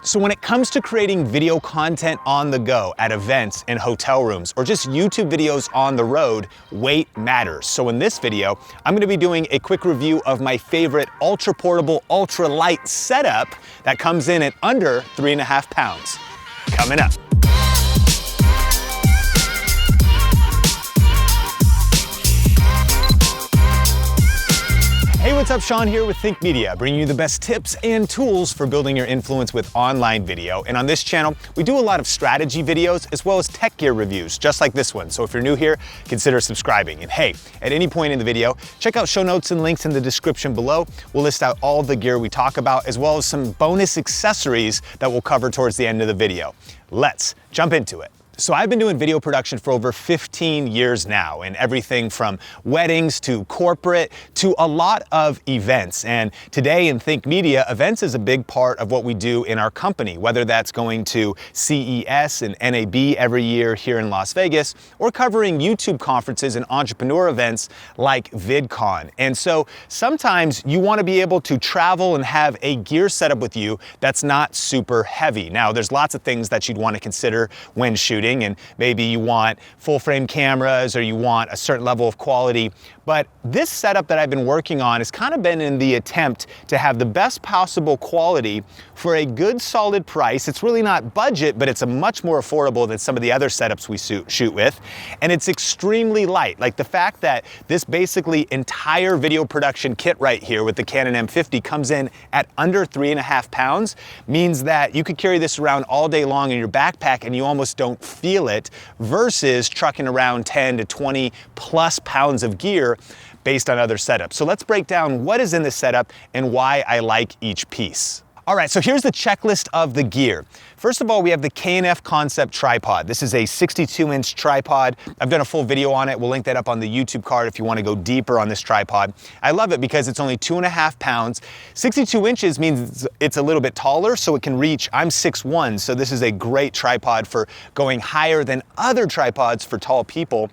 So when it comes to creating video content on the go at events and hotel rooms, or just YouTube videos on the road, weight matters. So in this video, I'm gonna be doing a quick review of my favorite ultra portable, ultra light setup that comes in at under 3.5 pounds. Coming up. Hey, what's up? Sean here with Think Media, bringing you the best tips and tools for building your influence with online video. And on this channel, we do a lot of strategy videos as well as tech gear reviews, just like this one. So if you're new here, consider subscribing. And hey, at any point in the video, check out show notes and links in the description below. We'll list out all the gear we talk about, as well as some bonus accessories that we'll cover towards the end of the video. Let's jump into it. So I've been doing video production for over 15 years now, and everything from weddings to corporate to a lot of events. And today in Think Media, events is a big part of what we do in our company, whether that's going to CES and NAB every year here in Las Vegas, or covering YouTube conferences and entrepreneur events like VidCon. And so sometimes you want to be able to travel and have a gear setup with you that's not super heavy. Now, there's lots of things that you'd want to consider when shooting, and maybe you want full frame cameras or you want a certain level of quality. But this setup that I've been working on has kind of been in the attempt to have the best possible quality for a good solid price. It's really not budget, but it's a much more affordable than some of the other setups we shoot with. And it's extremely light. Like the fact that this basically entire video production kit right here with the Canon M50 comes in at under 3.5 pounds means that you could carry this around all day long in your backpack and you almost don't feel it, versus trucking around 10 to 20 plus pounds of gear based on other setups. So let's break down what is in this setup and why I like each piece. All right, so here's the checklist of the gear. First of all, we have the KNF Concept Tripod. This is a 62-inch tripod. I've done a full video on it. We'll link that up on the YouTube card if you want to go deeper on this tripod. I love it because it's only 2.5 pounds. 62 inches means it's a little bit taller, so it can reach, I'm 6'1", so this is a great tripod for going higher than other tripods for tall people.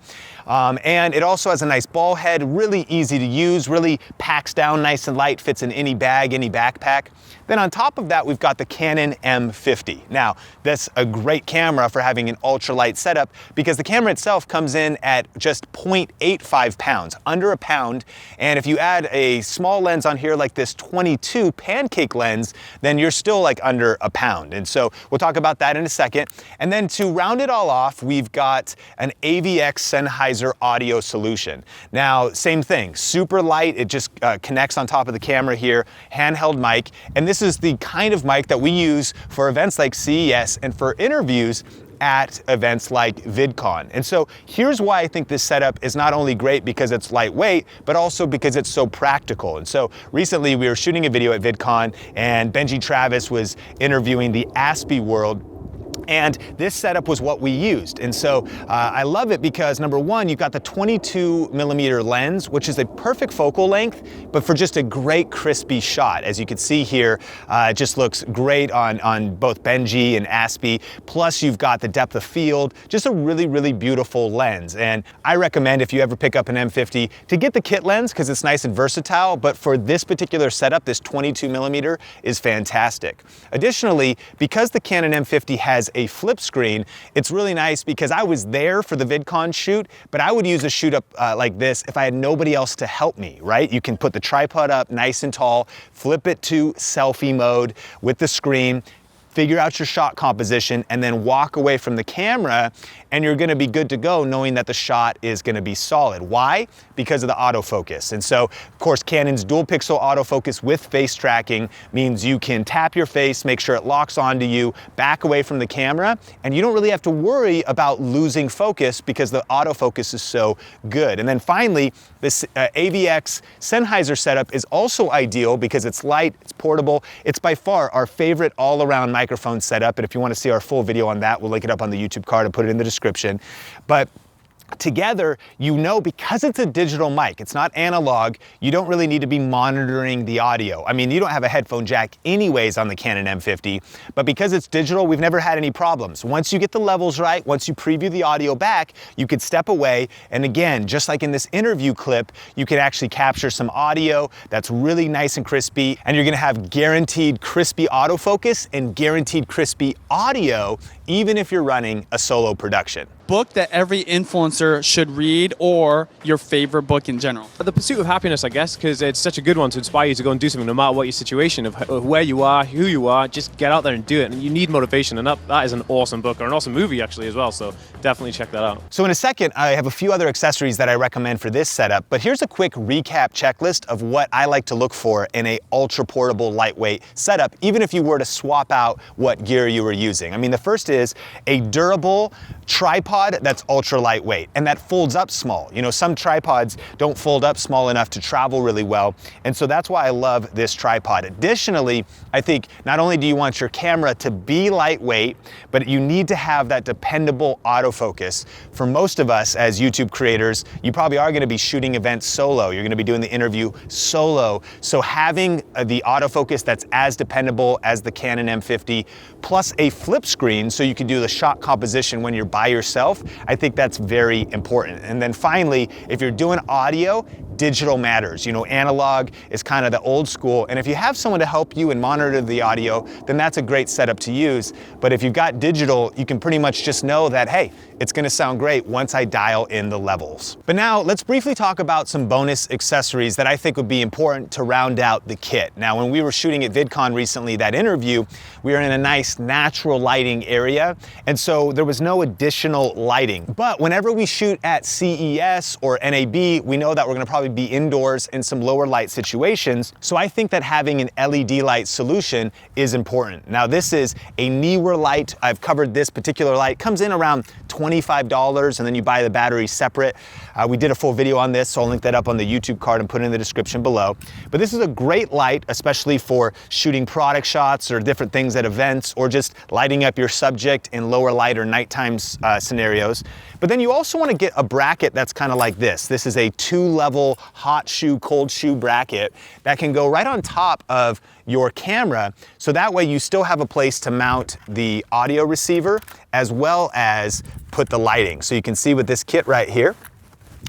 And it also has a nice ball head, really easy to use, really packs down nice and light, fits in any bag, any backpack. Then on top of that, we've got the Canon M50. Now, that's a great camera for having an ultralight setup because the camera itself comes in at just 0.85 pounds, under a pound. And if you add a small lens on here like this 22 pancake lens, then you're still like under a pound. And so we'll talk about that in a second. And then to round it all off, we've got an AVX Sennheiser audio solution. Now, same thing, super light. It just connects on top of the camera here, handheld mic. And this is the kind of mic that we use for events like CES and for interviews at events like VidCon. And so here's why I think this setup is not only great because it's lightweight, but also because it's so practical. And so recently we were shooting a video at VidCon and Benji Travis was interviewing the Aspie world. And this setup was what we used. And so I love it because number one, you've got the 22mm lens, which is a perfect focal length, but for just a great crispy shot. As you can see here, it just looks great on both Benji and Aspie. Plus you've got the depth of field, just a really, really beautiful lens. And I recommend if you ever pick up an M50 to get the kit lens because it's nice and versatile, but for this particular setup, this 22mm is fantastic. Additionally, because the Canon M50 has a flip screen, it's really nice because I was there for the VidCon shoot, but I would use a shoot up like this if I had nobody else to help me, right? You can put the tripod up nice and tall, flip it to selfie mode with the screen, figure out your shot composition, and then walk away from the camera, and you're gonna be good to go knowing that the shot is gonna be solid. Why? Because of the autofocus. And so, of course, Canon's dual pixel autofocus with face tracking means you can tap your face, make sure it locks onto you, back away from the camera, and you don't really have to worry about losing focus because the autofocus is so good. And then finally, this AVX Sennheiser setup is also ideal because it's light, it's portable. It's by far our favorite all-around microphone setup. And if you want to see our full video on that, we'll link it up on the YouTube card and put it in the description. But together, you know, because it's a digital mic, it's not analog, you don't really need to be monitoring the audio. I mean, you don't have a headphone jack anyways on the Canon M50, but because it's digital, we've never had any problems. Once you get the levels right, once you preview the audio back, you could step away, and again, just like in this interview clip, you could actually capture some audio that's really nice and crispy, and you're gonna have guaranteed crispy autofocus and guaranteed crispy audio, even if you're running a solo production. Book that every influencer should read, or your favorite book in general? The Pursuit of Happiness, I guess, because it's such a good one to inspire you to go and do something no matter what your situation, of where you are, who you are, just get out there and do it. And you need motivation, and that is an awesome book, or an awesome movie actually as well, so definitely check that out. So in a second, I have a few other accessories that I recommend for this setup, but here's a quick recap checklist of what I like to look for in a ultra portable lightweight setup, even if you were to swap out what gear you were using. I mean, the first is a durable tripod that's ultra lightweight and that folds up small. You know, some tripods don't fold up small enough to travel really well, and so that's why I love this tripod. Additionally, I think not only do you want your camera to be lightweight, but you need to have that dependable autofocus. For most of us as YouTube creators, you probably are going to be shooting events solo. You're going to be doing the interview solo, so having the autofocus that's as dependable as the Canon M50 plus a flip screen so you can do the shot composition when you're by yourself, I think that's very important. And then finally, if you're doing audio, digital matters. You know, analog is kind of the old school, and if you have someone to help you and monitor the audio, then that's a great setup to use. But if you've got digital, you can pretty much just know that, hey, it's gonna sound great once I dial in the levels. But now let's briefly talk about some bonus accessories that I think would be important to round out the kit. Now, when we were shooting at VidCon recently, that interview, we were in a nice natural lighting area, and so there was no additional lighting. But whenever we shoot at CES or NAB, we know that we're gonna probably be indoors in some lower light situations, so I think that having an LED light solution is important. Now, this is a Neewer light. I've covered this particular light. Comes in around $25, and then you buy the battery separate. We did a full video on this, so I'll link that up on the YouTube card and put it in the description below. But this is a great light, especially for shooting product shots or different things at events, or just lighting up your subject in lower light or nighttime scenarios. But then you also want to get a bracket that's kind of like this. This is a 2-level hot shoe, cold shoe bracket that can go right on top of your camera, so that way you still have a place to mount the audio receiver as well as put the lighting. So you can see with this kit right here,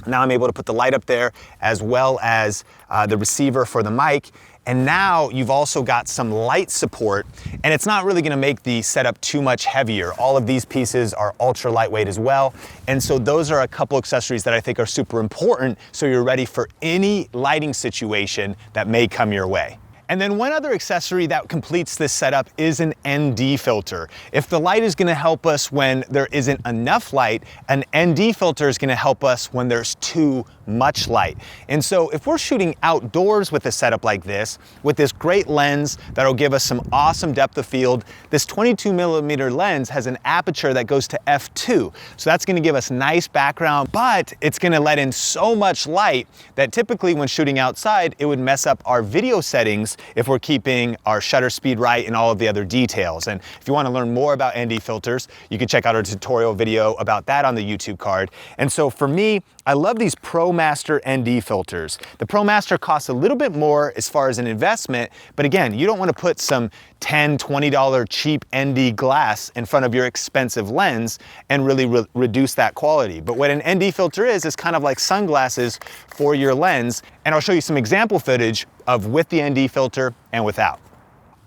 now I'm able to put the light up there as well as the receiver for the mic. And now you've also got some light support, and it's not really gonna make the setup too much heavier. All of these pieces are ultra lightweight as well. And so those are a couple accessories that I think are super important, so you're ready for any lighting situation that may come your way. And then one other accessory that completes this setup is an ND filter. If the light is gonna help us when there isn't enough light, an ND filter is gonna help us when there's too much light. And so if we're shooting outdoors with a setup like this, with this great lens that'll give us some awesome depth of field, this 22mm lens has an aperture that goes to f2. So that's gonna give us nice background, but it's gonna let in so much light that typically when shooting outside, it would mess up our video settings if we're keeping our shutter speed right and all of the other details. And if you want to learn more about ND filters, you can check out our tutorial video about that on the YouTube card. And so for me, I love these ProMaster ND filters. The ProMaster costs a little bit more as far as an investment, but again, you don't want to put some $10, $20 cheap ND glass in front of your expensive lens and really reduce that quality. But what an ND filter is kind of like sunglasses for your lens. And I'll show you some example footage of with the ND filter and without.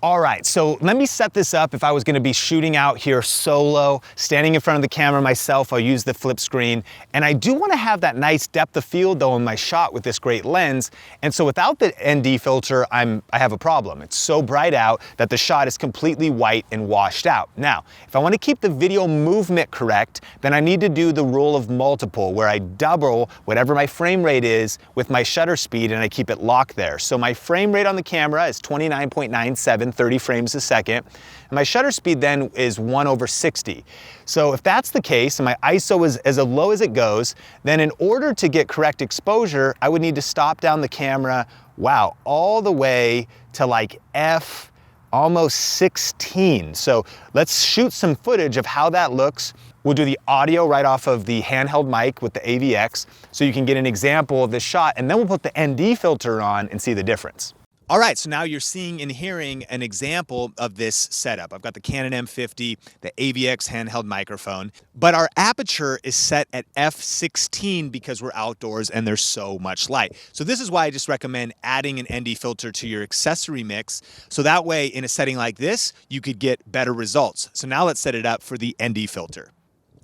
All right, so let me set this up. If I was gonna be shooting out here solo, standing in front of the camera myself, I'll use the flip screen. And I do wanna have that nice depth of field though in my shot with this great lens. And so without the ND filter, I have a problem. It's so bright out that the shot is completely white and washed out. Now, if I wanna keep the video movement correct, then I need to do the rule of multiple, where I double whatever my frame rate is with my shutter speed and I keep it locked there. So my frame rate on the camera is 29.97, 30 frames a second. And my shutter speed then is 1/60. So if that's the case, and my ISO is as low as it goes, then in order to get correct exposure, I would need to stop down the camera, wow, all the way to like f almost 16. So let's shoot some footage of how that looks. We'll do the audio right off of the handheld mic with the AVX so you can get an example of this shot, and then we'll put the ND filter on and see the difference. All right, so now you're seeing and hearing an example of this setup. I've got the Canon M50, the AVX handheld microphone, but our aperture is set at f/16 because we're outdoors and there's so much light. So this is why I just recommend adding an ND filter to your accessory mix. So that way, in a setting like this, you could get better results. So now let's set it up for the ND filter.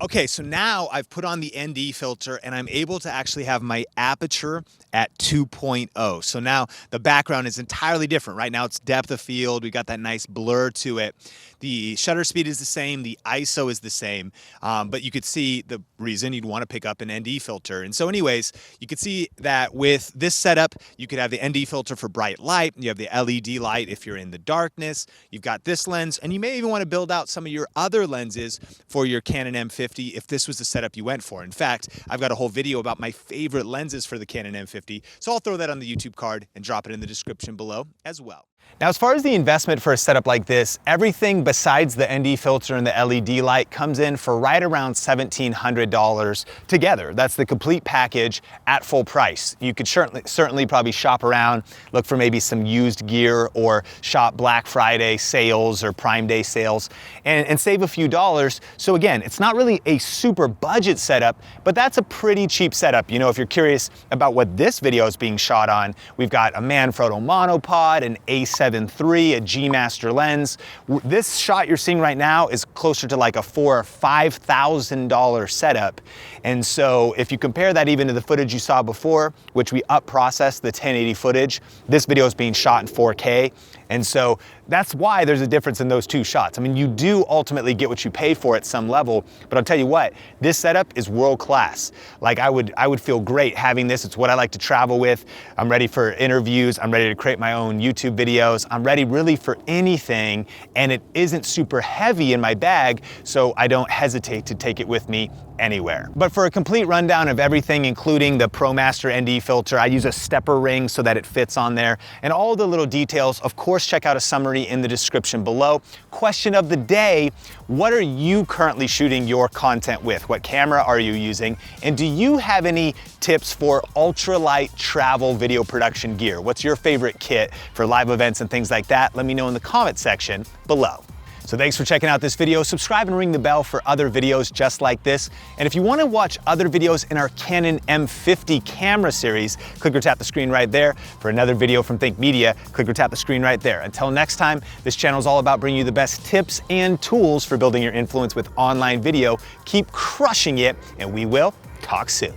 Okay, so now I've put on the ND filter and I'm able to actually have my aperture at 2.0. So now the background is entirely different. Right now it's depth of field. We got that nice blur to it. The shutter speed is the same. The ISO is the same. But you could see the reason you'd want to pick up an ND filter. And so anyways, you could see that with this setup, you could have the ND filter for bright light. You have the LED light if you're in the darkness. You've got this lens, and you may even want to build out some of your other lenses for your Canon M50 if this was the setup you went for. In fact, I've got a whole video about my favorite lenses for the Canon M50, so I'll throw that on the YouTube card and drop it in the description below as well. Now, as far as the investment for a setup like this, everything besides the ND filter and the LED light comes in for right around $1,700 together. That's the complete package at full price. You could certainly probably shop around, look for maybe some used gear or shop Black Friday sales or Prime Day sales and save a few dollars. So again, it's not really a super budget setup, but that's a pretty cheap setup. You know, if you're curious about what this video is being shot on, we've got a Manfrotto monopod, an A7 III, a G-Master lens. This shot you're seeing right now is closer to like a $4,000 or $5,000 setup. And so if you compare that even to the footage you saw before, which we up-processed the 1080 footage, this video is being shot in 4K. And so that's why there's a difference in those two shots. I mean, you do ultimately get what you pay for at some level, but I'll tell you what, this setup is world class. Like I would feel great having this. It's what I like to travel with. I'm ready for interviews. I'm ready to create my own YouTube videos. I'm ready really for anything, and it isn't super heavy in my bag, so I don't hesitate to take it with me anywhere. But for a complete rundown of everything, including the ProMaster ND filter, I use a stepper ring so that it fits on there, and all the little details, of course, check out a summary in the description below. Question of the day, what are you currently shooting your content with? What camera are you using? And do you have any tips for ultralight travel video production gear? What's your favorite kit for live events and things like that? Let me know in the comment section below. So thanks for checking out this video. Subscribe and ring the bell for other videos just like this. And if you want to watch other videos in our Canon M50 camera series, click or tap the screen right there. For another video from Think Media, click or tap the screen right there. Until next time, this channel is all about bringing you the best tips and tools for building your influence with online video. Keep crushing it, and we will talk soon.